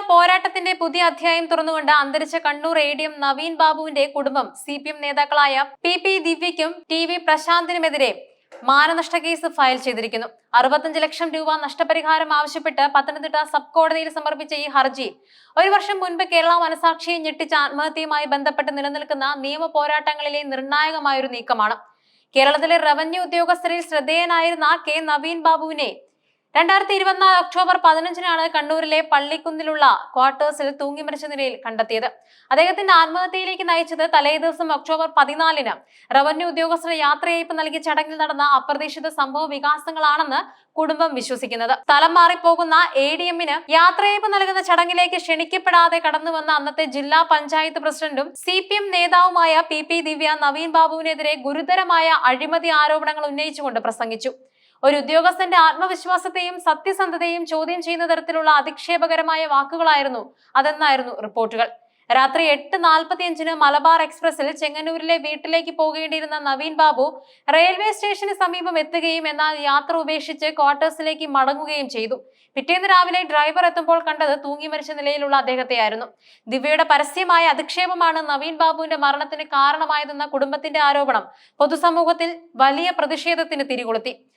പോരാട്ടത്തിന്റെ പുതിയ അധ്യായം തുറന്നുകൊണ്ട് അന്തരിച്ച കണ്ണൂർ ADM നവീൻ ബാബുവിന്റെ കുടുംബം CPM നേതാക്കളായ PP ദിവ്യയ്ക്കും TV പ്രശാന്തിനുമെതിരെ മാനനഷ്ട കേസ് ഫയൽ ചെയ്തിരിക്കുന്നു. 65 ലക്ഷം രൂപ നഷ്ടപരിഹാരം ആവശ്യപ്പെട്ട് പത്തനംതിട്ട സബ് കോടതിയിൽ സമർപ്പിച്ച ഈ ഹർജി ഒരു വർഷം മുൻപ് കേരള മനസാക്ഷിയെ ഞെട്ടിച്ച ആത്മഹത്യയുമായി ബന്ധപ്പെട്ട് നിലനിൽക്കുന്ന നിയമ പോരാട്ടങ്ങളിലെ നിർണായകമായൊരു നീക്കമാണ്. കേരളത്തിലെ റവന്യൂ ഉദ്യോഗസ്ഥരിൽ ശ്രദ്ധേയനായിരുന്ന K നവീൻ ബാബുവിനെ 2024 ഒക്ടോബർ 15-നാണ് കണ്ണൂരിലെ പള്ളിക്കുന്നിലുള്ള ക്വാർട്ടേഴ്സിൽ തൂങ്ങി മരിച്ച നിലയിൽ കണ്ടെത്തിയത്. അദ്ദേഹത്തിന്റെ ആത്മഹത്യയിലേക്ക് നയിച്ചത് തലേദിവസം ഒക്ടോബർ 14-ന് റവന്യൂ ഉദ്യോഗസ്ഥർ യാത്രയയപ്പ് നൽകിയ ചടങ്ങിൽ നടന്ന അപ്രതീക്ഷിത സംഭവ വികാസങ്ങളാണെന്ന് കുടുംബം വിശ്വസിക്കുന്നത്. സ്ഥലം മാറിപ്പോകുന്ന ADM-ന് യാത്രയയപ്പ് നൽകുന്ന ചടങ്ങിലേക്ക് ക്ഷണിക്കപ്പെടാതെ കടന്നുവന്ന അന്നത്തെ ജില്ലാ പഞ്ചായത്ത് പ്രസിഡന്റും CPM നേതാവുമായ PP ദിവ്യ നവീൻ ബാബുവിനെതിരെ ഗുരുതരമായ അഴിമതി ആരോപണങ്ങൾ ഉന്നയിച്ചുകൊണ്ട് പ്രസംഗിച്ചു. ഒരു ഉദ്യോഗസ്ഥന്റെ ആത്മവിശ്വാസത്തെയും സത്യസന്ധതയും ചോദ്യം ചെയ്യുന്ന തരത്തിലുള്ള അധിക്ഷേപകരമായ വാക്കുകളായിരുന്നു അതെന്നായിരുന്നു റിപ്പോർട്ടുകൾ. രാത്രി 8:45-ന് മലബാർ എക്സ്പ്രസിൽ ചെങ്ങന്നൂരിലെ വീട്ടിലേക്ക് പോകേണ്ടിയിരുന്ന നവീൻ ബാബു റെയിൽവേ സ്റ്റേഷന് സമീപം എത്തുകയും എന്നാൽ യാത്ര ഉപേക്ഷിച്ച് ക്വാർട്ടേഴ്സിലേക്ക് മടങ്ങുകയും ചെയ്തു. പിറ്റേന്ന് രാവിലെ ഡ്രൈവർ എത്തുമ്പോൾ കണ്ടത് തൂങ്ങി മരിച്ച നിലയിലുള്ള അദ്ദേഹത്തെയായിരുന്നു. ദിവ്യയുടെ പരസ്യമായ അധിക്ഷേപമാണ് നവീൻ ബാബുവിന്റെ മരണത്തിന് കാരണമായതെന്ന കുടുംബത്തിന്റെ ആരോപണം പൊതുസമൂഹത്തിൽ വലിയ പ്രതിഷേധത്തിന് തിരികൊളുത്തി.